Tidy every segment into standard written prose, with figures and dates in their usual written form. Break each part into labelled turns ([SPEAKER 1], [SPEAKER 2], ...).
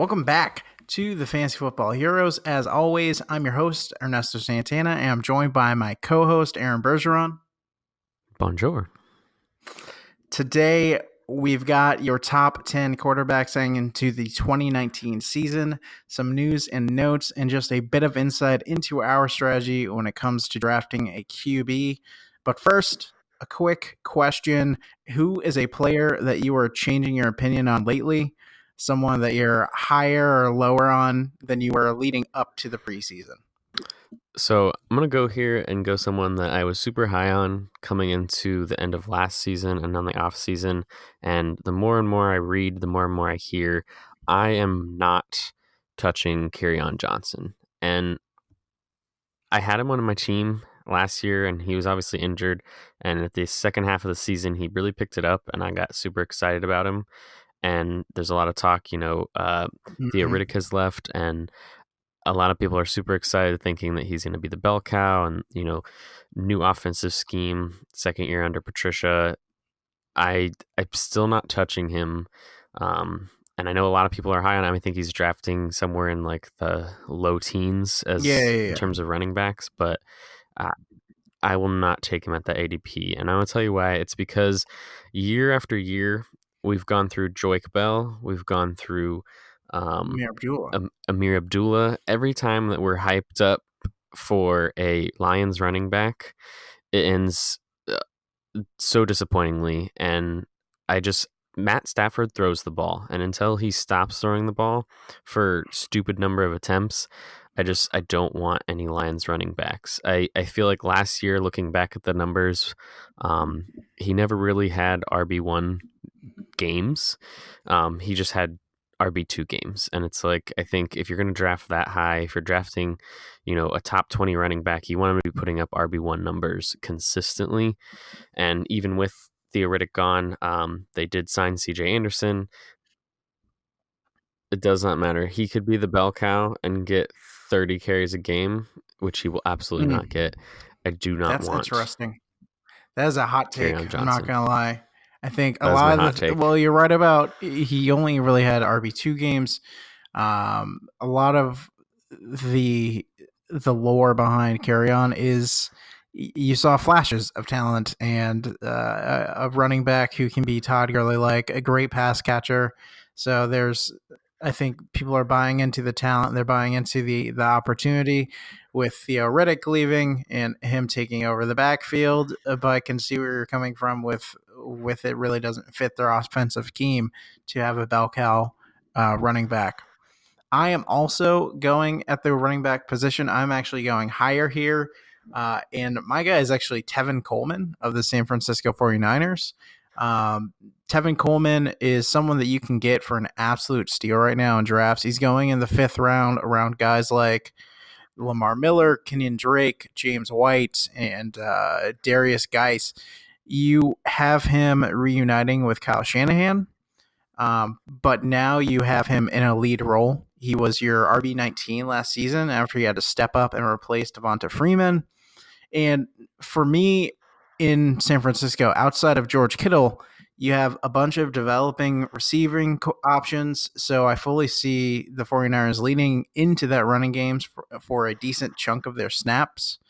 [SPEAKER 1] Welcome back to the Fantasy Football Heroes. As always, I'm your host, Ernesto Santana, and I'm joined by my co-host, Aaron Bergeron.
[SPEAKER 2] Bonjour.
[SPEAKER 1] Today, we've got your top 10 quarterbacks heading into the 2019 season, some news and notes, and just a bit of insight into our strategy when it comes to drafting a QB. But first, a quick question. Who is a player that you are changing your opinion on lately? Someone that you're higher or lower on than you were leading up to the preseason?
[SPEAKER 2] So I'm going to go here and go someone that I was super high on coming into the end of last season and on the off season. And the more and more I read, the more and more I hear, I am not touching Kerryon Johnson. And I had him on my team last year, and he was obviously injured. And at the second half of the season, he really picked it up, and I got super excited about him. And there's a lot of talk, Theoretic has left, and a lot of people are super excited thinking that he's going to be the bell cow and, new offensive scheme, second year under Patricia. I'm still not touching him. And I know a lot of people are high on him. I think he's drafting somewhere in like the low teens in terms of running backs, but I will not take him at the ADP. And I will tell you why. It's because year after year, we've gone through Joique Bell. We've gone through Amir Abdullah. Every time that we're hyped up for a Lions running back, it ends so disappointingly. And Matt Stafford throws the ball, and until he stops throwing the ball for stupid number of attempts, I don't want any Lions running backs. I feel like last year, looking back at the numbers, he never really had RB1 games. He just had RB2 games. And it's like, I think if you're going to draft that high, if you're drafting, a top 20 running back, you want him to be putting up RB1 numbers consistently. And even with Theoretic gone, they did sign CJ Anderson. It does not matter. He could be the bell cow and get 30 carries a game, which he will absolutely not get. I do not want.
[SPEAKER 1] That's interesting. That is a hot take. I'm not going to lie. I think a
[SPEAKER 2] lot
[SPEAKER 1] of well, you're right about he only really had RB2 games. A lot of the lore behind Kerryon is you saw flashes of talent and a running back who can be Todd Gurley like, a great pass catcher. So I think people are buying into the talent. They're buying into the opportunity with Theo Riddick leaving and him taking over the backfield. But I can see where you're coming from with it really doesn't fit their offensive scheme to have a bell cow running back. I am also going at the running back position. I'm actually going higher here. And my guy is actually Tevin Coleman of the San Francisco 49ers. Tevin Coleman is someone that you can get for an absolute steal right now in drafts. He's going in the 5th round around guys like Lamar Miller, Kenyon Drake, James White, and Darius Geis. You have him reuniting with Kyle Shanahan, but now you have him in a lead role. He was your RB19 last season after he had to step up and replace Devonta Freeman. And for me, in San Francisco, outside of George Kittle, you have a bunch of developing receiving options. So I fully see the 49ers leading into that running games for a decent chunk of their snaps.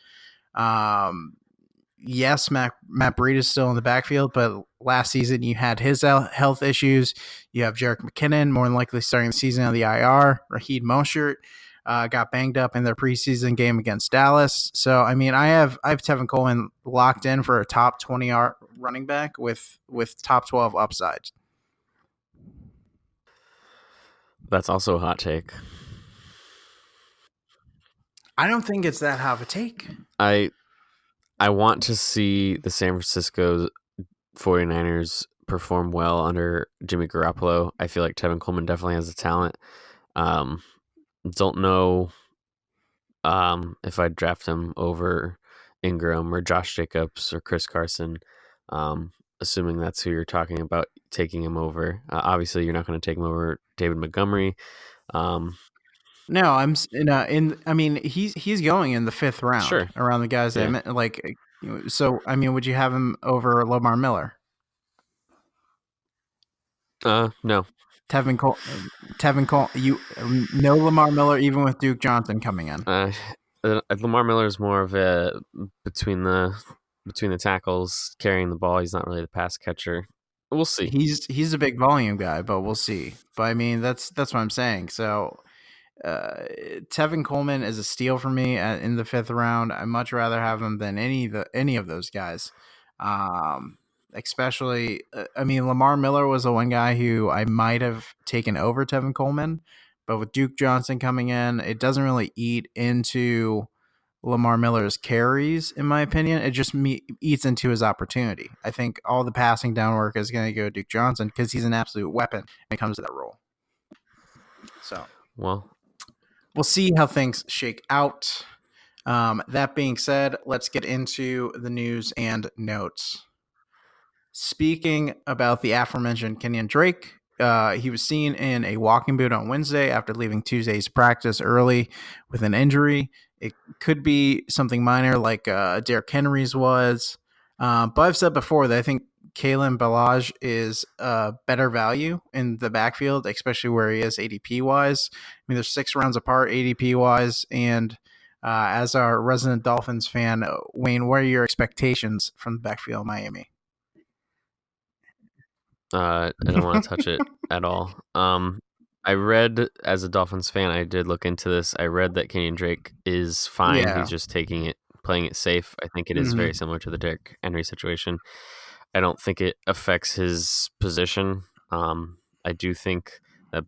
[SPEAKER 1] Yes, Matt Breida is still in the backfield, but last season you had his health issues. You have Jerick McKinnon, more than likely starting the season on the IR. Raheem Mostert got banged up in their preseason game against Dallas. So, I mean, I have Tevin Coleman locked in for a top 20 running back with top 12 upsides.
[SPEAKER 2] That's also a hot take.
[SPEAKER 1] I don't think it's that hot of a take.
[SPEAKER 2] I want to see the San Francisco 49ers perform well under Jimmy Garoppolo. I feel like Tevin Coleman definitely has the talent. Don't know if I'd draft him over Ingram or Josh Jacobs or Chris Carson, assuming that's who you're talking about taking him over. Obviously, you're not going to take him over David Montgomery.
[SPEAKER 1] No, I'm I mean, he's going in the 5th round around the guys that I meant, like. So, I mean, would you have him over Lamar Miller?
[SPEAKER 2] No.
[SPEAKER 1] Tevin Cole, no Lamar Miller, even with Duke Johnson coming in.
[SPEAKER 2] Lamar Miller is more of a between the tackles, carrying the ball. He's not really the pass catcher. We'll see.
[SPEAKER 1] He's a big volume guy, but we'll see. But I mean, that's what I'm saying. So Tevin Coleman is a steal for me in the 5th round. I'd much rather have him than any of those guys. Especially, I mean, Lamar Miller was the one guy who I might have taken over Tevin Coleman, but with Duke Johnson coming in, it doesn't really eat into Lamar Miller's carries, in my opinion. It just eats into his opportunity. I think all the passing down work is going to go to Duke Johnson because he's an absolute weapon when it comes to that role. So,
[SPEAKER 2] well,
[SPEAKER 1] we'll see how things shake out. That being said, let's get into the news and notes. Speaking about the aforementioned Kenyon Drake, he was seen in a walking boot on Wednesday after leaving Tuesday's practice early with an injury. It could be something minor like Derrick Henry's was. But I've said before that I think Kalen Ballage is a better value in the backfield, especially where he is ADP wise. I mean, they're 6 rounds apart ADP wise. And as our resident Dolphins fan, Wayne, what are your expectations from the backfield of Miami?
[SPEAKER 2] I don't want to touch it at all. I read, as a Dolphins fan, I did look into this. I read that Kenyon Drake is fine.
[SPEAKER 1] Yeah.
[SPEAKER 2] He's just playing it safe. I think it is very similar to the Derrick Henry situation. I don't think it affects his position. I do think that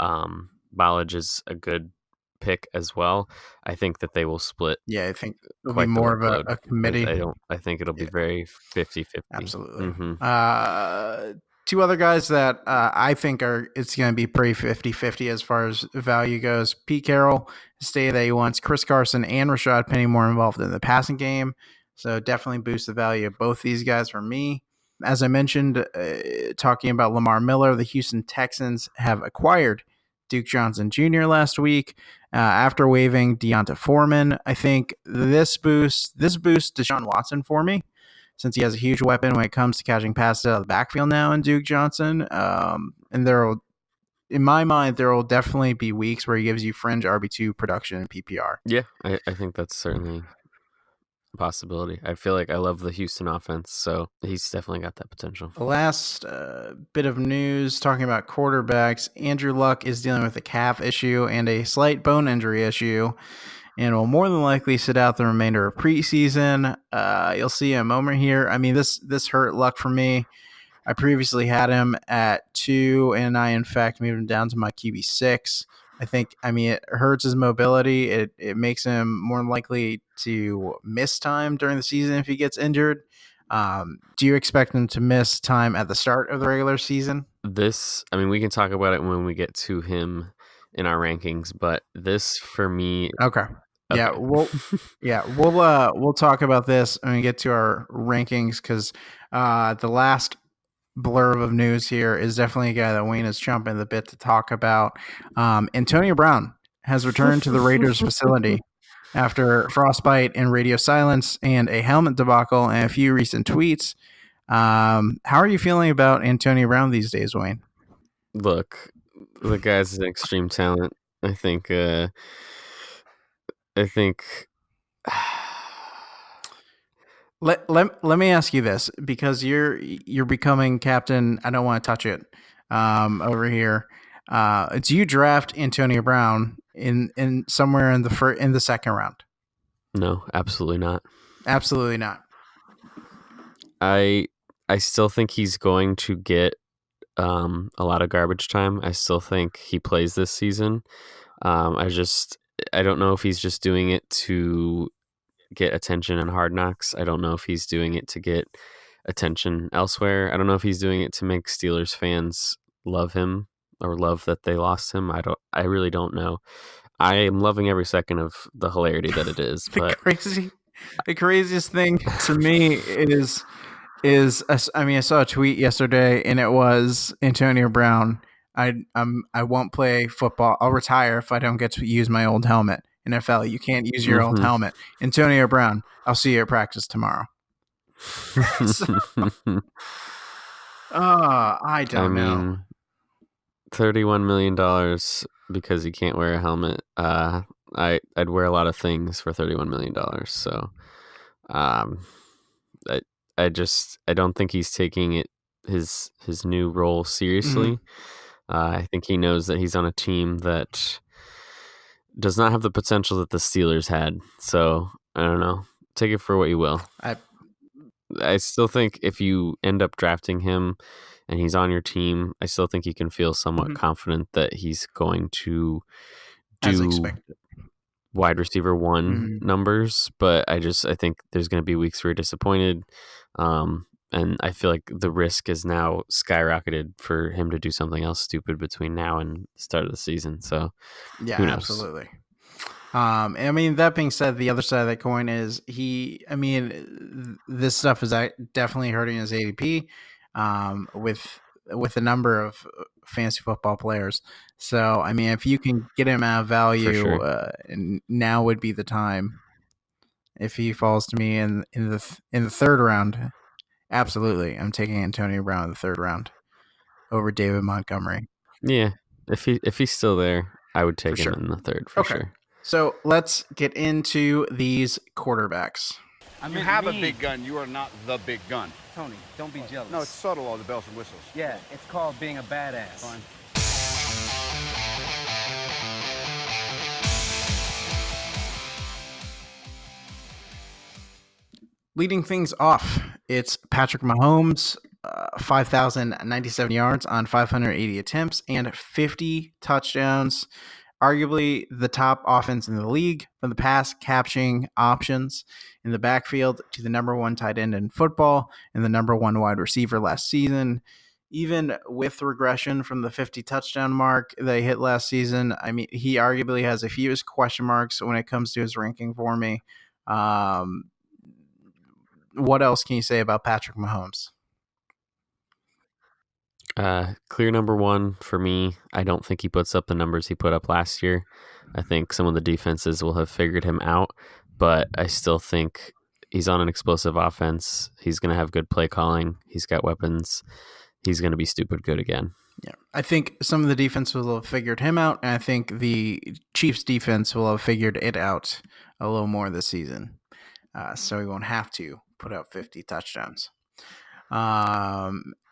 [SPEAKER 2] Ballage is a good pick as well. I think that they will split.
[SPEAKER 1] Yeah, I think it'll be more of a committee.
[SPEAKER 2] I think it'll be very 50-50.
[SPEAKER 1] Absolutely.
[SPEAKER 2] Mm-hmm.
[SPEAKER 1] 2 other guys that I think it's going to be pretty 50-50 as far as value goes. Pete Carroll stated that he wants Chris Carson and Rashad Penny more involved in the passing game. So definitely boost the value of both these guys for me. As I mentioned, talking about Lamar Miller, the Houston Texans have acquired Duke Johnson Jr. last week after waiving Deonta Foreman. I think this boosts Deshaun Watson for me, since he has a huge weapon when it comes to catching passes out of the backfield now in Duke Johnson. And in my mind, there will definitely be weeks where he gives you fringe RB2 production in PPR.
[SPEAKER 2] Yeah, I think that's certainly a possibility. I feel like I love the Houston offense, so he's definitely got that potential.
[SPEAKER 1] The last bit of news talking about quarterbacks, Andrew Luck is dealing with a calf issue and a slight bone injury issue, and will more than likely sit out the remainder of preseason. You'll see a moment here. I mean, this hurt Luck for me. I previously had him at 2, and I, in fact, moved him down to my QB 6. I mean, it hurts his mobility. It makes him more likely to miss time during the season if he gets injured. Do you expect him to miss time at the start of the regular season?
[SPEAKER 2] I mean, we can talk about it when we get to him in our rankings, but this for me.
[SPEAKER 1] Okay. Yeah, we'll talk about this when we get to our rankings, because the last blurb of news here is definitely a guy that Wayne is chomping the bit to talk about. Antonio Brown has returned to the Raiders facility after frostbite and radio silence and a helmet debacle and a few recent tweets. How are you feeling about Antonio Brown these days, Wayne?
[SPEAKER 2] Look, the guy's an extreme talent. I think
[SPEAKER 1] let me ask you this, because you're becoming captain. I don't want to touch it over here. Do you draft Antonio Brown in somewhere in the second round?
[SPEAKER 2] No, absolutely not.
[SPEAKER 1] Absolutely not.
[SPEAKER 2] I still think he's going to get a lot of garbage time. I still think he plays this season. I don't know if he's just doing it to get attention on Hard Knocks. I don't know if he's doing it to get attention elsewhere. I don't know if he's doing it to make Steelers fans love him or love that they lost him. I really don't know. I am loving every second of the hilarity that it is.
[SPEAKER 1] The craziest thing to me is I saw a tweet yesterday, and it was Antonio Brown. I won't play football. I'll retire if I don't get to use my old helmet. NFL, you can't use your old helmet. Antonio Brown, I'll see you at practice tomorrow. I don't know.
[SPEAKER 2] $31 million because he can't wear a helmet. I'd wear a lot of things for $31 million. So, um, I I don't think he's taking his new role seriously. I think he knows that he's on a team that does not have the potential that the Steelers had. So I don't know. Take it for what you will. I still think if you end up drafting him and he's on your team, I still think you can feel somewhat confident that he's going to
[SPEAKER 1] As
[SPEAKER 2] do
[SPEAKER 1] expected.
[SPEAKER 2] wide receiver one numbers. But I think there's going to be weeks where you're disappointed. And I feel like the risk is now skyrocketed for him to do something else stupid between now and the start of the season. So
[SPEAKER 1] Yeah,
[SPEAKER 2] who knows?
[SPEAKER 1] absolutely. I mean, that being said, the other side of that coin is this stuff is definitely hurting his ADP with a number of fantasy football players. So, I mean, if you can get him out of value,
[SPEAKER 2] sure.
[SPEAKER 1] now would be the time. If he falls to me in the third round, absolutely, I'm taking Antonio Brown in the third round over David Montgomery.
[SPEAKER 2] Yeah, if he's still there, I would take him in the third for sure.
[SPEAKER 1] So let's get into these quarterbacks.
[SPEAKER 3] You have a big gun. You are not the big gun.
[SPEAKER 4] Tony, don't be jealous.
[SPEAKER 3] No, it's subtle, all the bells and whistles.
[SPEAKER 4] Yeah, it's called being a badass.
[SPEAKER 3] Fine.
[SPEAKER 1] Leading things off, it's Patrick Mahomes, 5,097 yards on 580 attempts and 50 touchdowns. Arguably the top offense in the league from the pass catching options in the backfield to the number one tight end in football and the number one wide receiver last season. Even with regression from the 50 touchdown mark they hit last season, I mean, he arguably has a few question marks when it comes to his ranking for me. What else can you say about Patrick Mahomes?
[SPEAKER 2] Clear number one for me. I don't think he puts up the numbers he put up last year. I think some of the defenses will have figured him out, but I still think he's on an explosive offense. He's going to have good play calling. He's got weapons. He's going to be stupid good again.
[SPEAKER 1] Yeah, I think some of the defense will have figured him out, and I think the Chiefs defense will have figured it out a little more this season. So he won't have to put up 50 touchdowns.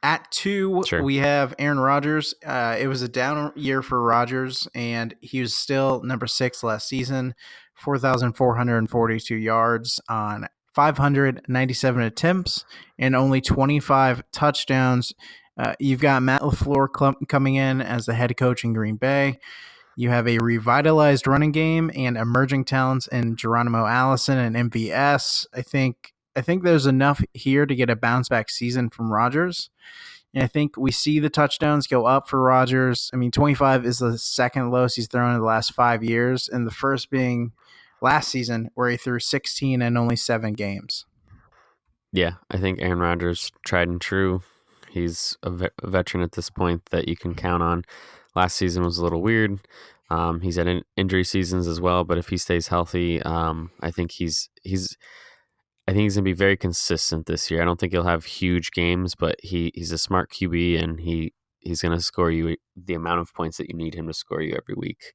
[SPEAKER 1] At 2, we have Aaron Rodgers. It was a down year for Rodgers, and he was still number 6 last season, 4,442 yards on 597 attempts and only 25 touchdowns. You've got Matt LaFleur coming in as the head coach in Green Bay. You have a revitalized running game and emerging talents in Geronimo Allison and MVS. I think there's enough here to get a bounce back season from Rodgers. And I think we see the touchdowns go up for Rodgers. I mean, 25 is the second lowest he's thrown in the last 5 years, and the first being last season where he threw 16 in only 7 games.
[SPEAKER 2] Yeah, I think Aaron Rodgers, tried and true. He's a veteran at this point that you can count on. Last season was a little weird. He's had injury seasons as well, but if he stays healthy, I think he's going to be very consistent this year. I don't think he'll have huge games, but he's a smart QB, and he's going to score you the amount of points that you need him to score you every week,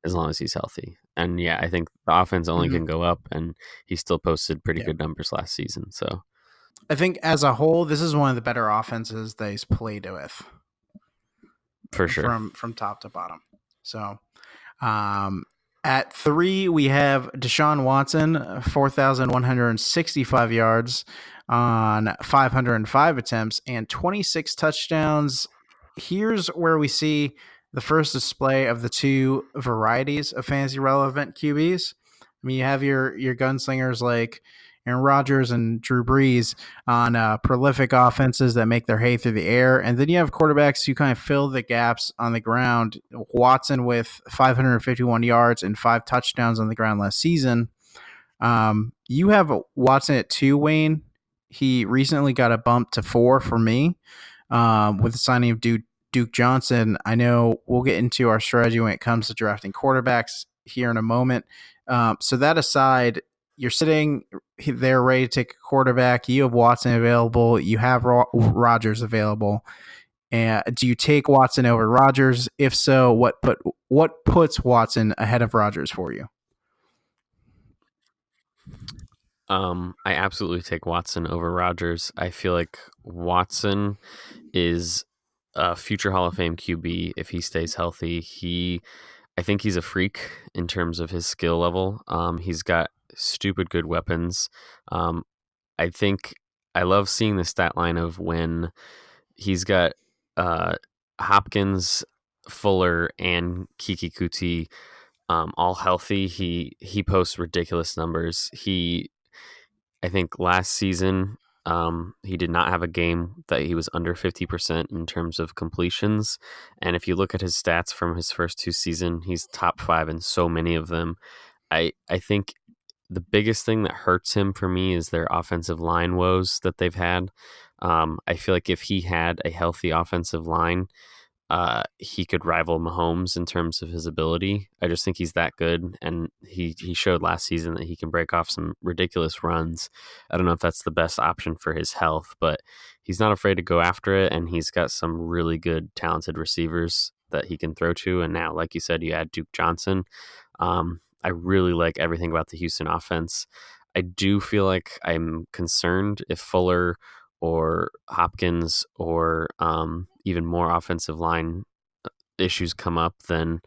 [SPEAKER 2] as long as he's healthy. And yeah, I think the offense only can go up, and he still posted pretty good numbers last season. So
[SPEAKER 1] I think as a whole, this is one of the better offenses that he's played with.
[SPEAKER 2] For sure.
[SPEAKER 1] From top to bottom. So at 3, we have Deshaun Watson, 4,165 yards on 505 attempts and 26 touchdowns. Here's where we see the first display of the two varieties of fantasy relevant QBs. I mean, you have your gunslingers like Aaron Rodgers and Drew Brees on prolific offenses that make their hay through the air. And then you have quarterbacks who kind of fill the gaps on the ground. Watson with 551 yards and 5 touchdowns on the ground last season. You have Watson at 2, Wayne. He recently got a bump to 4 for me with the signing of Duke Johnson. I know we'll get into our strategy when it comes to drafting quarterbacks here in a moment. So that aside, you're sitting there ready to take a quarterback. You have Watson available. You have Rodgers available. Do you take Watson over Rodgers? If so, what puts Watson ahead of Rodgers for you?
[SPEAKER 2] I absolutely take Watson over Rodgers. I feel like Watson is a future Hall of Fame QB if he stays healthy. I think he's a freak in terms of his skill level. He's got stupid good weapons. I think I love seeing the stat line of when he's got Hopkins, Fuller, and Kiki Kuti all healthy. He posts ridiculous numbers. I think last season, he did not have a game that he was under 50% in terms of completions. And if you look at his stats from his first 2 seasons, he's top 5 in so many of them. I think the biggest thing that hurts him for me is their offensive line woes that they've had. I feel like if he had a healthy offensive line, he could rival Mahomes in terms of his ability. I just think he's that good, and he showed last season that he can break off some ridiculous runs. I don't know if that's the best option for his health, but he's not afraid to go after it, and he's got some really good, talented receivers that he can throw to. And now, like you said, you add Duke Johnson. I really like everything about the Houston offense. I do feel like I'm concerned if Fuller or Hopkins or even more offensive line issues come up, then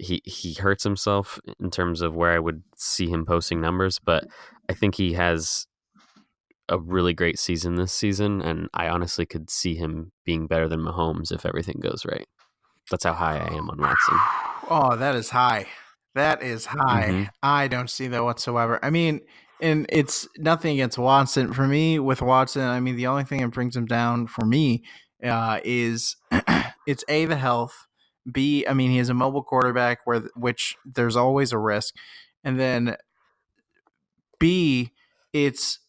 [SPEAKER 2] he hurts himself in terms of where I would see him posting numbers. But I think he has a really great season this season, and I honestly could see him being better than Mahomes if everything goes right. That's how high I am on Watson.
[SPEAKER 1] Oh, that is high. That is high.
[SPEAKER 2] Mm-hmm.
[SPEAKER 1] I don't see that whatsoever. I mean, and it's nothing against Watson. For me, with Watson, I mean, the only thing that brings him down for me is it's A, the health. B, I mean, he is a mobile quarterback which there's always a risk. And then B, it's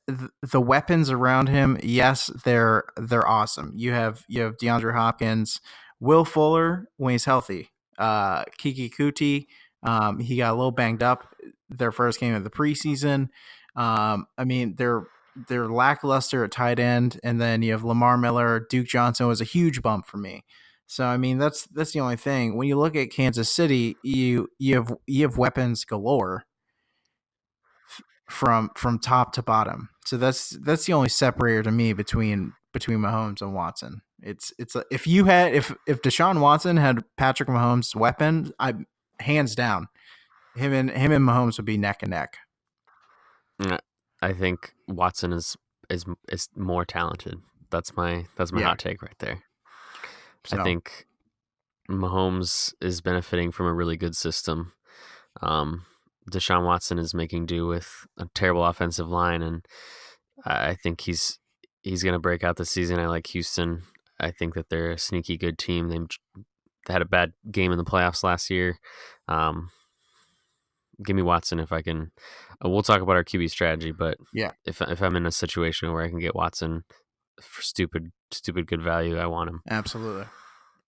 [SPEAKER 1] the weapons around him. Yes, they're awesome. You have DeAndre Hopkins, Will Fuller when he's healthy, Kiki Kuti. He got a little banged up their first game of the preseason. I mean, they're lackluster at tight end, and then you have Lamar Miller. Duke Johnson was a huge bump for me. So I mean, that's the only thing. When you look at Kansas City, you have weapons galore from top to bottom. So that's the only separator to me between Mahomes and Watson. It's if Deshaun Watson had Patrick Mahomes' weapon, hands down, him and Mahomes would be neck and neck.
[SPEAKER 2] I think Watson is more talented. That's my hot take right there. So. I think Mahomes is benefiting from a really good system. Deshaun Watson is making do with a terrible offensive line, and I think he's going to break out this season. I like Houston. I think that they're a sneaky good team. They had a bad game in the playoffs last year. Give me Watson if I can. We'll talk about our QB strategy, but
[SPEAKER 1] yeah,
[SPEAKER 2] if I'm in a situation where I can get Watson for stupid good value, I want him.
[SPEAKER 1] Absolutely.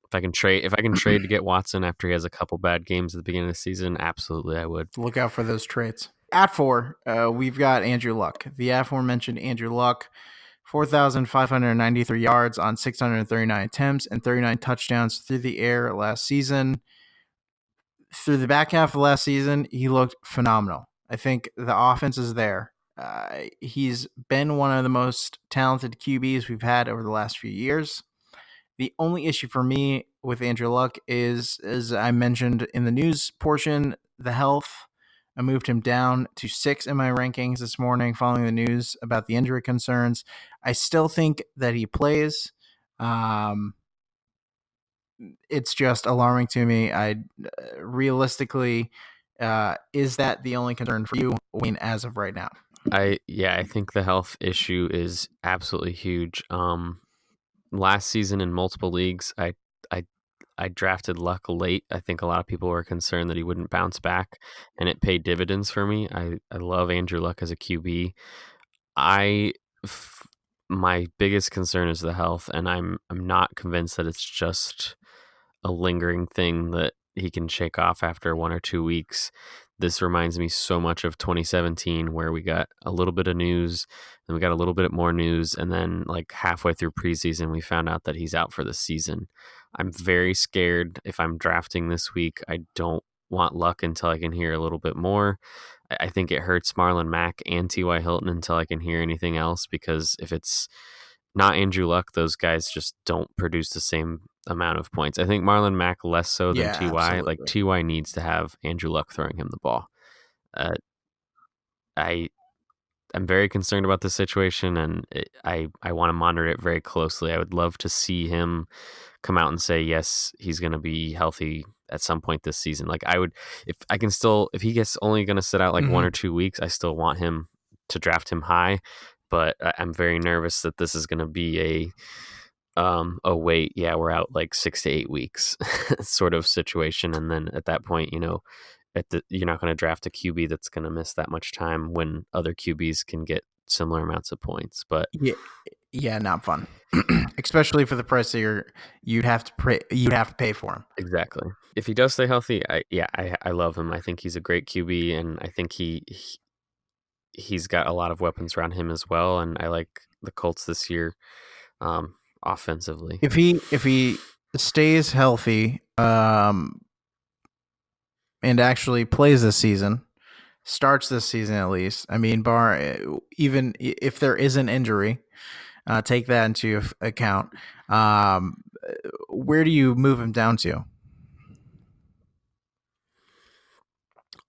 [SPEAKER 2] If I can trade to get Watson after he has a couple bad games at the beginning of the season, absolutely I would.
[SPEAKER 1] Look out for those trades. At 4, we've got Andrew Luck. The aforementioned Andrew Luck, 4,593 yards on 639 attempts and 39 touchdowns through the air last season. Through the back half of last season, he looked phenomenal. I think the offense is there. He's been one of the most talented QBs we've had over the last few years. The only issue for me with Andrew Luck is, as I mentioned in the news portion, the health. I moved him down to 6 in my rankings this morning following the news about the injury concerns. I still think that he plays. It's just alarming to me. Realistically, is that the only concern for you, Wayne, as of right now?
[SPEAKER 2] I think the health issue is absolutely huge. Last season in multiple leagues, I drafted Luck late. I think a lot of people were concerned that he wouldn't bounce back, and it paid dividends for me. I love Andrew Luck as a QB. My biggest concern is the health, and I'm not convinced that it's just a lingering thing that he can shake off after 1 or 2 weeks. this reminds me so much of 2017, where we got a little bit of news, then we got a little bit more news, and then like halfway through preseason, we found out that he's out for the season. I'm very scared if I'm drafting this week. I don't want Luck until I can hear a little bit more. I think it hurts Marlon Mack and T.Y. Hilton until I can hear anything else, because if it's not Andrew Luck, those guys just don't produce the same amount of points. I think Marlon Mack less so than
[SPEAKER 1] Yeah,
[SPEAKER 2] Ty.
[SPEAKER 1] absolutely.
[SPEAKER 2] Like Ty needs to have Andrew Luck throwing him the ball. I'm very concerned about this situation, and I want to monitor it very closely. I would love to see him come out and say yes, he's going to be healthy at some point this season. Like I would, if he gets only going to sit out like 1 or 2 weeks, I still want him to draft him high. But I'm very nervous that this is going to be oh wait, yeah, we're out like 6 to 8 weeks sort of situation, and then at that point, you're not going to draft a QB that's going to miss that much time when other QBs can get similar amounts of points. But
[SPEAKER 1] yeah, not fun, especially for the price that you'd have to pay for him.
[SPEAKER 2] Exactly. If he does stay healthy, I love him. I think he's a great QB, and I think he's got a lot of weapons around him as well. And I like the Colts this year, offensively.
[SPEAKER 1] If he stays healthy, and actually plays this season, starts this season at least. I mean, even if there is an injury, take that into account. Where do you move him down to?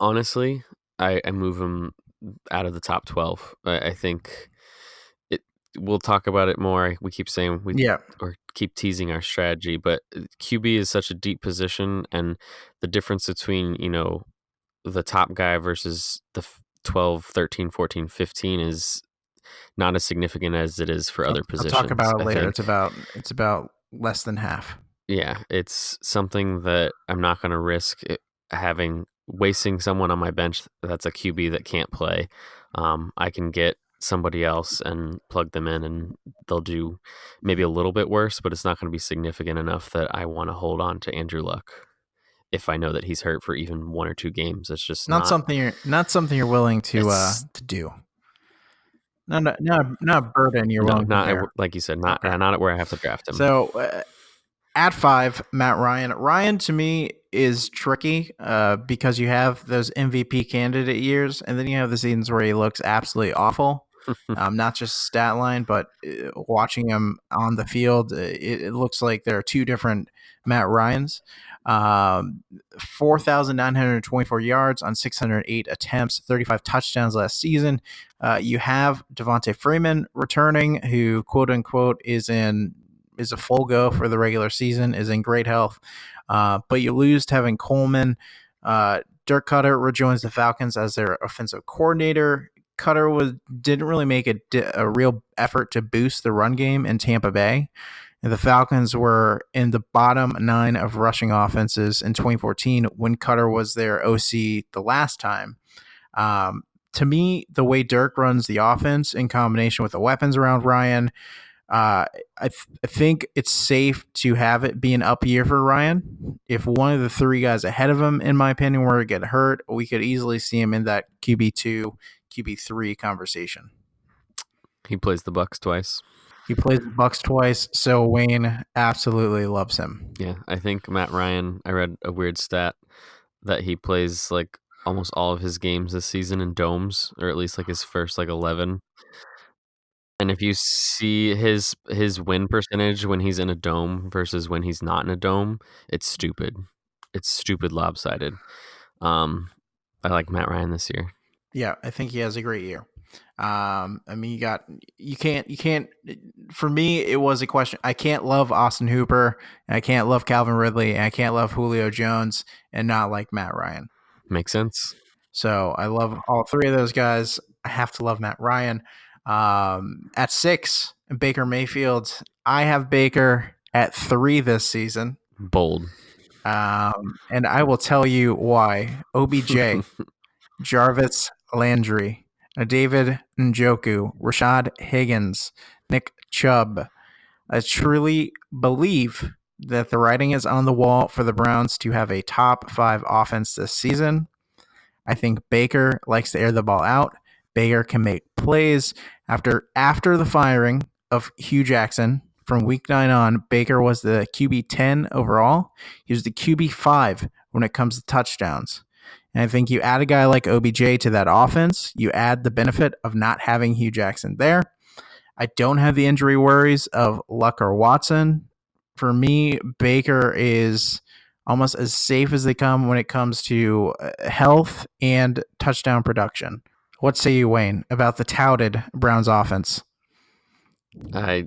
[SPEAKER 2] Honestly, I move him out of the top 12. I think we'll talk about it more. We keep saying or keep teasing our strategy, but QB is such a deep position, and the difference between, the top guy versus the 12, 13, 14, 15 is not as significant as it is for other positions.
[SPEAKER 1] I'll talk about it later. It's about less than half.
[SPEAKER 2] Yeah, it's something that I'm not going to risk wasting someone on my bench that's a QB that can't play. I can get somebody else and plug them in, and they'll do maybe a little bit worse, but it's not going to be significant enough that I want to hold on to Andrew Luck if I know that he's hurt for even 1 or 2 games. It's just
[SPEAKER 1] not something you're willing to do. Not a burden you're willing to bear.
[SPEAKER 2] Like you said, not at where I have to draft him.
[SPEAKER 1] So at 5, Matt Ryan. Ryan to me is tricky because you have those MVP candidate years, and then you have the seasons where he looks absolutely awful. Not just stat line, but watching him on the field, it looks like there are 2 different Matt Ryans. 4,924 yards on 608 attempts, 35 touchdowns last season. You have Devontae Freeman returning, who quote unquote is a full go for the regular season, is in great health. But you lose Tevin Coleman. Dirk Cutter rejoins the Falcons as their offensive coordinator. Cutter didn't really make a real effort to boost the run game in Tampa Bay. And the Falcons were in the bottom 9 of rushing offenses in 2014 when Cutter was their OC the last time. To me, the way Dirk runs the offense in combination with the weapons around Ryan, I think it's safe to have it be an up year for Ryan. If one of the 3 guys ahead of him, in my opinion, were to get hurt, we could easily see him in that QB2, QB3 conversation.
[SPEAKER 2] He plays the Bucs twice.
[SPEAKER 1] He plays the Bucs twice, so Wayne absolutely loves him.
[SPEAKER 2] Yeah, I think Matt Ryan, I read a weird stat that he plays like almost all of his games this season in domes, or at least like his first 11. And if you see his win percentage when he's in a dome versus when he's not in a dome, it's stupid. It's stupid lopsided. I like Matt Ryan this year.
[SPEAKER 1] Yeah, I think he has a great year. I mean, you can't. For me, it was a question. I can't love Austin Hooper, and I can't love Calvin Ridley, and I can't love Julio Jones, and not like Matt Ryan.
[SPEAKER 2] Makes sense.
[SPEAKER 1] So I love all 3 of those guys. I have to love Matt Ryan. At 6, Baker Mayfield. I have Baker at 3 this season.
[SPEAKER 2] Bold.
[SPEAKER 1] And I will tell you why. OBJ, Jarvis Landry, David Njoku, Rashad Higgins, Nick Chubb. I truly believe that the writing is on the wall for the Browns to have a top 5 offense this season. I think Baker likes to air the ball out. Baker can make plays. After the firing of Hugh Jackson from week 9 on, Baker was the QB 10 overall. He was the QB 5 when it comes to touchdowns. And I think you add a guy like OBJ to that offense, you add the benefit of not having Hugh Jackson there. I don't have the injury worries of Luck or Watson. For me, Baker is almost as safe as they come when it comes to health and touchdown production. What say you, Wayne, about the touted Browns offense?
[SPEAKER 2] I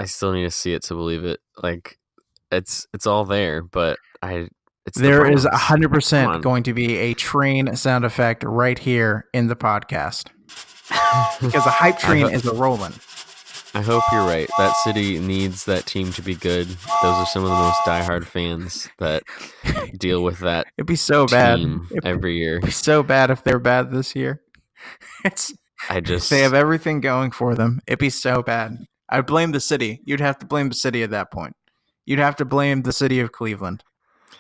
[SPEAKER 2] still need to see it to believe it. Like it's all there, but it's
[SPEAKER 1] there
[SPEAKER 2] the
[SPEAKER 1] is
[SPEAKER 2] Browns.
[SPEAKER 1] 100% going to be a train sound effect right here in the podcast because the hype train is a rolling.
[SPEAKER 2] I hope you're right. That city needs that team to be good. Those are some of the most diehard fans that deal with that.
[SPEAKER 1] It'd be so bad
[SPEAKER 2] every year.
[SPEAKER 1] It'd be so bad if they're bad this year. They have everything going for them. It'd be so bad. I'd blame the city. You'd have to blame the city at that point. You'd have to blame the city of Cleveland.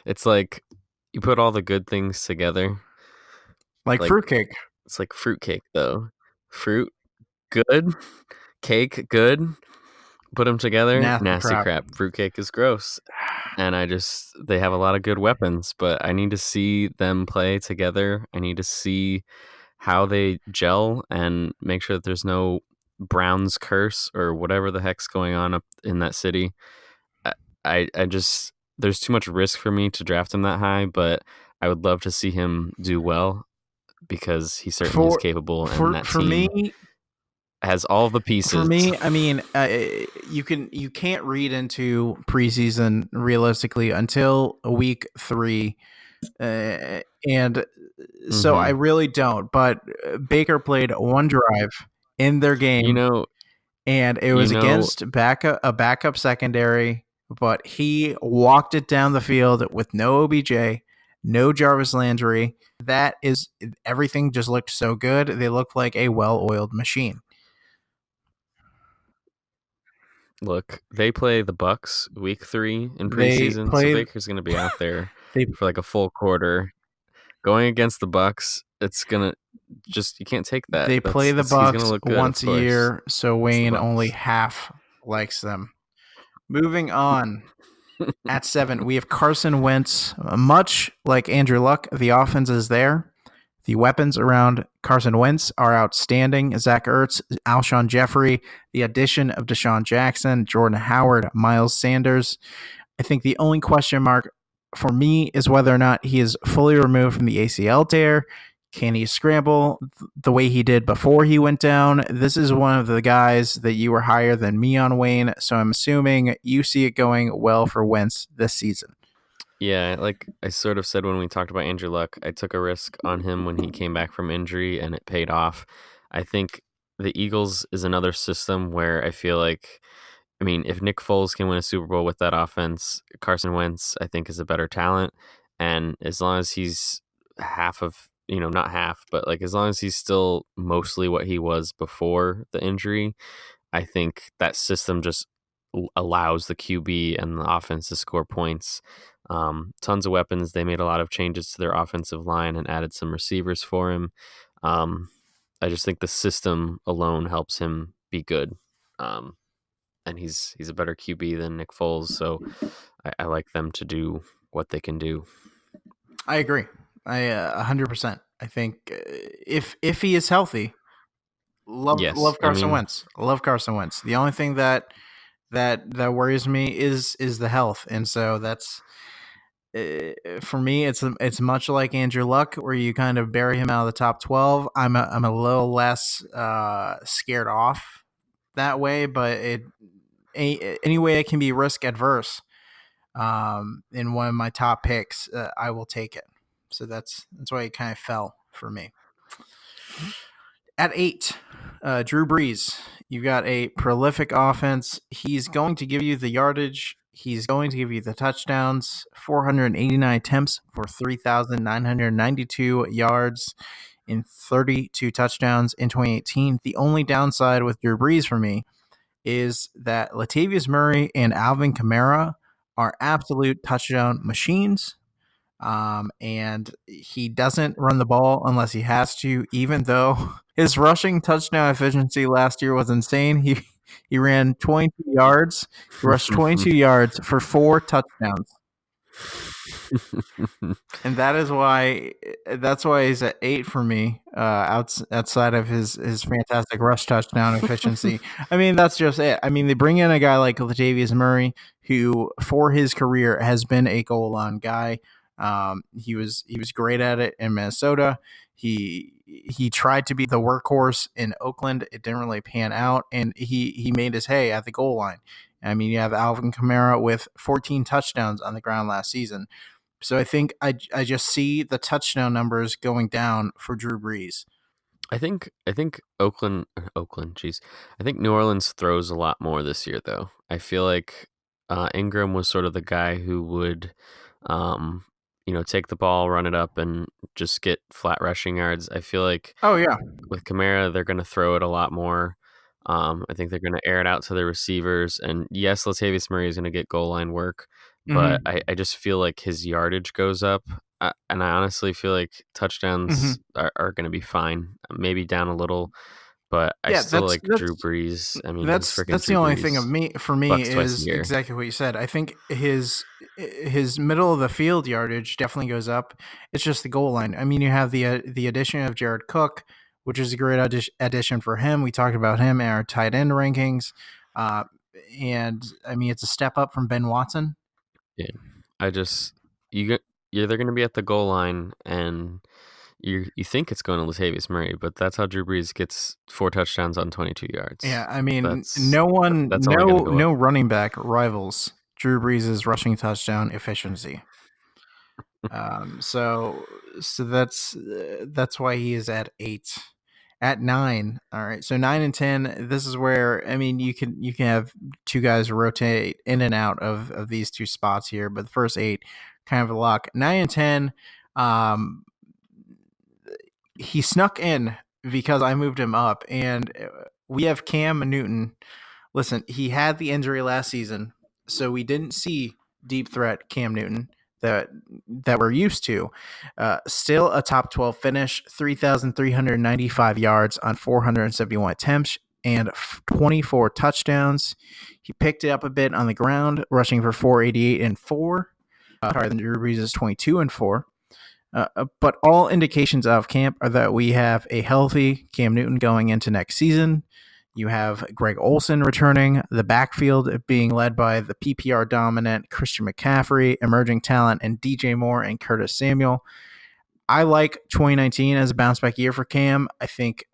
[SPEAKER 2] It's like you put all the good things together.
[SPEAKER 1] Like fruitcake.
[SPEAKER 2] It's like fruitcake, though. Fruit, good. Cake, good. Put them together, nasty crap. Fruitcake is gross. And they have a lot of good weapons, but I need to see them play together. I need to see how they gel and make sure that there's no Browns curse or whatever the heck's going on up in that city. I just, there's too much risk for me to draft him that high, but I would love to see him do well because he certainly is capable. And that
[SPEAKER 1] for
[SPEAKER 2] team
[SPEAKER 1] me,
[SPEAKER 2] has all the pieces.
[SPEAKER 1] For me, I mean, you can't read into preseason realistically until week 3, and so I really don't. But Baker played one drive in their game, and it was against a backup secondary. But he walked it down the field with no OBJ, no Jarvis Landry. That is everything. Just looked so good. They looked like a well-oiled machine.
[SPEAKER 2] Look, they play the Bucks week 3 in preseason, so Baker's going to be out there for like a full quarter. Going against the Bucks, it's going to you can't take that.
[SPEAKER 1] They play the Bucks once a year, so Wayne only half likes them. Moving on, at 7, we have Carson Wentz. Much like Andrew Luck, the offense is there. The weapons around Carson Wentz are outstanding. Zach Ertz, Alshon Jeffrey, the addition of Deshaun Jackson, Jordan Howard, Miles Sanders. I think the only question mark for me is whether or not he is fully removed from the ACL tear. Can he scramble the way he did before he went down? This is one of the guys that you were higher than me on, Wayne, so I'm assuming you see it going well for Wentz this season.
[SPEAKER 2] Yeah, like I sort of said when we talked about Andrew Luck, I took a risk on him when he came back from injury, and it paid off. I think the Eagles is another system where I feel like, I mean, if Nick Foles can win a Super Bowl with that offense, Carson Wentz, I think, is a better talent. And as long as he's half of, not half, but like as long as he's still mostly what he was before the injury, I think that system just allows the QB and the offense to score points. Tons of weapons. They made a lot of changes to their offensive line and added some receivers for him. I just think the system alone helps him be good. And he's a better QB than Nick Foles, so I like them to do what they can do.
[SPEAKER 1] I agree. 100%. I think if he is healthy, love Carson Wentz. Love Carson Wentz. The only thing that worries me is the health, and so that's for me. It's much like Andrew Luck, where you kind of bury him out of the top 12. I'm a little less scared off that way, but any way it can be risk adverse. In one of my top picks, I will take it. So that's why it kind of fell for me. At 8, Drew Brees. You got a prolific offense. He's going to give you the yardage. He's going to give you the touchdowns. 489 attempts for 3,992 yards in 32 touchdowns in 2018. The only downside with Drew Brees for me is that Latavius Murray and Alvin Kamara are absolute touchdown machines. And he doesn't run the ball unless he has to, even though his rushing touchdown efficiency last year was insane. He ran 22 yards, he rushed 22 yards for 4 touchdowns. And that's why he's at 8 for me, outside of his fantastic rush touchdown efficiency. I mean, that's just it. I mean, they bring in a guy like Latavius Murray, who for his career has been a goal line guy. He was great at it in Minnesota. He tried to be the workhorse in Oakland. It didn't really pan out, and he made his hay at the goal line. I mean, you have Alvin Kamara with 14 touchdowns on the ground last season. So I think I just see the touchdown numbers going down for Drew Brees.
[SPEAKER 2] I think Oakland, geez. I think New Orleans throws a lot more this year, though. I feel like Ingram was sort of the guy who would, take the ball, run it up, and just get flat rushing yards. I feel like with Kamara, they're going to throw it a lot more. I think they're going to air it out to their receivers. And yes, Latavius Murray is going to get goal line work, but I just feel like his yardage goes up. And I honestly feel like touchdowns are going to be fine. Maybe down a little, but I still like Drew Brees. I mean,
[SPEAKER 1] that's the only thing for me is exactly what you said. I think his middle of the field yardage definitely goes up. It's just the goal line. I mean, you have the addition of Jared Cook, which is a great addition for him. We talked about him in our tight end rankings. And I mean, it's a step up from Ben Watson.
[SPEAKER 2] Yeah. They're going to be at the goal line, and you think it's going to Latavius Murray, but that's how Drew Brees gets 4 touchdowns on 22 yards.
[SPEAKER 1] Yeah, I mean, no running back rivals Drew Brees' rushing touchdown efficiency. So that's why he is at 8. At 9, all right. So 9 and 10. This is where, I mean, you can have 2 guys rotate in and out of these 2 spots here, but the first 8 kind of a lock. 9 and 10. He snuck in because I moved him up, and we have Cam Newton. Listen, he had the injury last season, so we didn't see deep threat Cam Newton that we're used to. Still a top 12 finish, 3,395 yards on 471 attempts and 24 touchdowns. He picked it up a bit on the ground, rushing for 488 and 4. Higher than Drew Brees' 22 and 4. But all indications of camp are that we have a healthy Cam Newton going into next season. You have Greg Olsen returning, the backfield being led by the PPR dominant Christian McCaffrey, emerging talent, and DJ Moore and Curtis Samuel. I like 2019 as a bounce back year for Cam. I think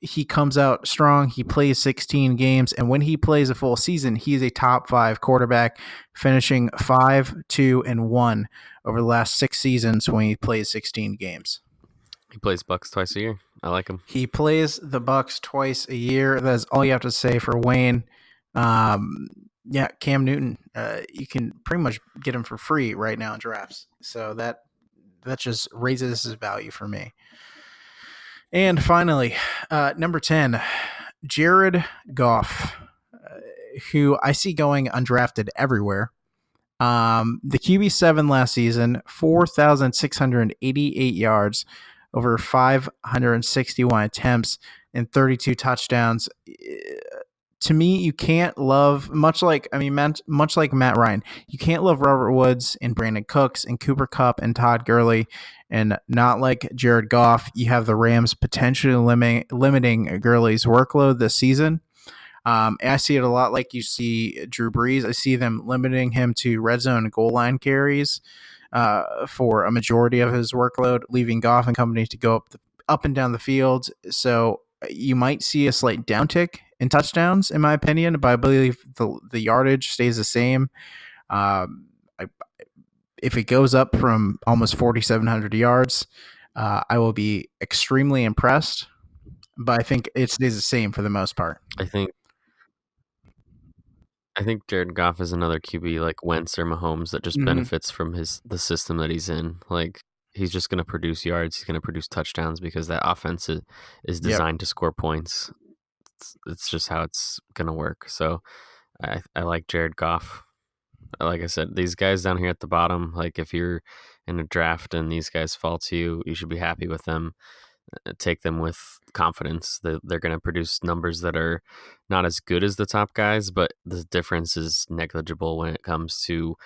[SPEAKER 1] he comes out strong. He plays 16 games, and when he plays a full season, he's a top 5 quarterback, finishing 5-2-1 over the last 6 seasons when he plays 16 games.
[SPEAKER 2] He plays Bucks twice a year. I like him.
[SPEAKER 1] He plays the Bucks twice a year. That's all you have to say for Wayne. Cam Newton, you can pretty much get him for free right now in drafts. So that just raises his value for me. And finally, number 10, Jared Goff, who I see going undrafted everywhere. The QB7 last season, 4,688 yards, over 561 attempts, and 32 touchdowns. To me, you can't love, much like Matt Ryan, you can't love Robert Woods and Brandon Cooks and Cooper Kupp and Todd Gurley and not like Jared Goff. You have the Rams potentially limiting Gurley's workload this season. And I see it a lot like you see Drew Brees. I see them limiting him to red zone and goal line carries for a majority of his workload, leaving Goff and company to go up and down the field. So you might see a slight downtick in touchdowns, in my opinion, but I believe the yardage stays the same. If it goes up from almost 4,700 yards, I will be extremely impressed. But I think it stays the same for the most part.
[SPEAKER 2] I think Jared Goff is another QB like Wentz or Mahomes that just benefits from the system that he's in. Like, he's just going to produce yards. He's going to produce touchdowns because that offense is designed to score points. It's just how it's going to work. So I like Jared Goff. Like I said, these guys down here at the bottom, like if you're in a draft and these guys fall to you, you should be happy with them. Take them with confidence. They're going to produce numbers that are not as good as the top guys, but the difference is negligible when it comes to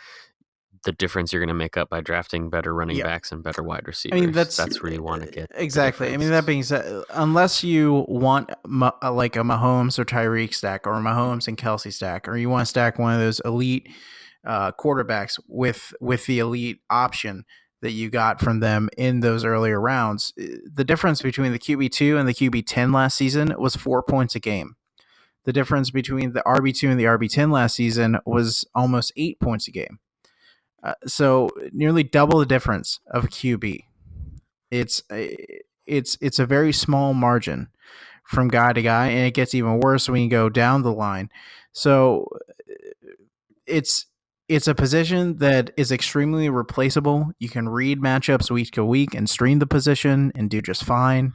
[SPEAKER 2] the difference you're going to make up by drafting better running backs and better wide receivers.
[SPEAKER 1] I mean, that's
[SPEAKER 2] where you want to get
[SPEAKER 1] exactly. I mean, that being said, unless you want like a Mahomes or Tyreek stack, or a Mahomes and Kelsey stack, or you want to stack one of those elite quarterbacks with the elite option that you got from them in those earlier rounds, the difference between the QB2 and the QB10 last season was 4 points a game. The difference between the RB2 and the RB10 last season was almost 8 points a game. So nearly double the difference of QB. It's a very small margin from guy to guy, and it gets even worse when you go down the line. So it's a position that is extremely replaceable. You can read matchups week to week and stream the position and do just fine.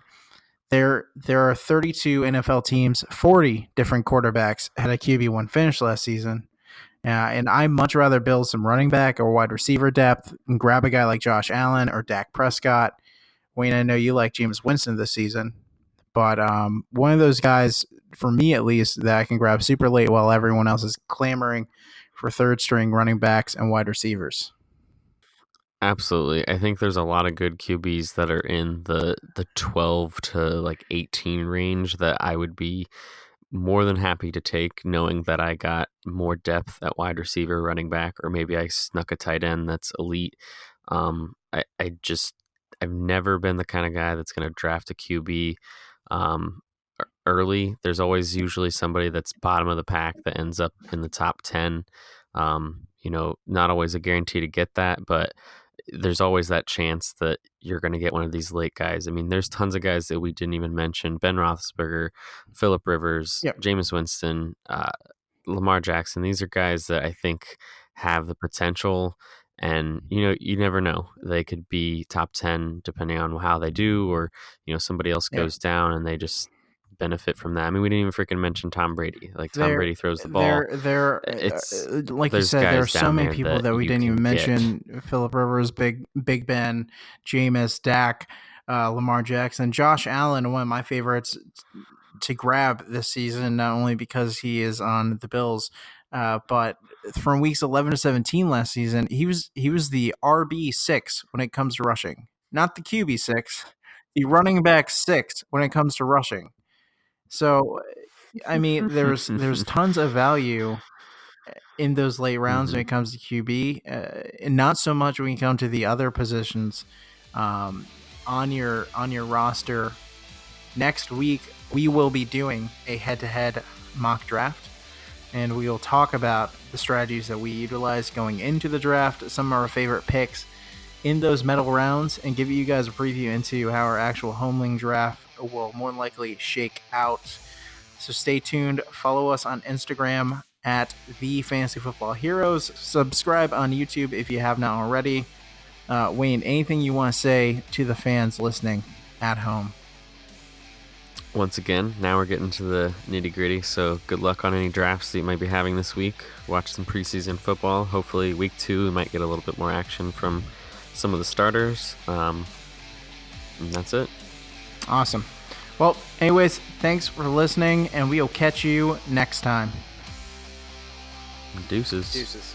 [SPEAKER 1] There are 32 NFL teams, 40 different quarterbacks had a QB1 finish last season. And I much rather build some running back or wide receiver depth and grab a guy like Josh Allen or Dak Prescott. Wayne, I know you like Jameis Winston this season, but one of those guys, for me at least, that I can grab super late while everyone else is clamoring for third string running backs and wide receivers.
[SPEAKER 2] Absolutely. I think there's a lot of good QBs that are in the 12 to like 18 range that I would be more than happy to take, knowing that I got more depth at wide receiver, running back, or maybe I snuck a tight end that's elite. I've never been the kind of guy that's going to draft a QB early. There's always usually somebody that's bottom of the pack that ends up in the top 10. Not always a guarantee to get that, but there's always that chance that you're going to get one of these late guys. I mean, there's tons of guys that we didn't even mention: Ben Roethlisberger, Phillip Rivers, Jameis Winston, Lamar Jackson. These are guys that I think have the potential, and you never know. They could be top 10 depending on how they do, or somebody else goes down and they just benefit from that. I mean, we didn't even freaking mention Tom Brady. Like, Tom Brady throws the ball.
[SPEAKER 1] It's like you said, there are so many people that we didn't even mention: Phillip Rivers, Big Ben, Jameis, Dak, Lamar Jackson, Josh Allen, one of my favorites to grab this season, not only because he is on the Bills, but from weeks 11 to 17 last season, he was the RB6 when it comes to rushing, not the QB6, the running back 6 when it comes to rushing. So, I mean, there's tons of value in those late rounds when it comes to QB, and not so much when you come to the other positions on your roster. Next week, we will be doing a head-to-head mock draft, and we will talk about the strategies that we utilize going into the draft, some of our favorite picks in those middle rounds, and give you guys a preview into how our actual homeling draft will more than likely shake out. So stay tuned. Follow us on Instagram at The Fantasy Football Heroes. Subscribe on YouTube if you have not already. Wayne, anything you want to say to the fans listening at home?
[SPEAKER 2] Once again, now we're getting to the nitty-gritty, so good luck on any drafts that you might be having this week. Watch some preseason football. Hopefully week 2 we might get a little bit more action from some of the starters. And that's it.
[SPEAKER 1] Awesome. Well, anyways, thanks for listening, and we'll catch you next time.
[SPEAKER 2] Deuces.
[SPEAKER 1] Deuces.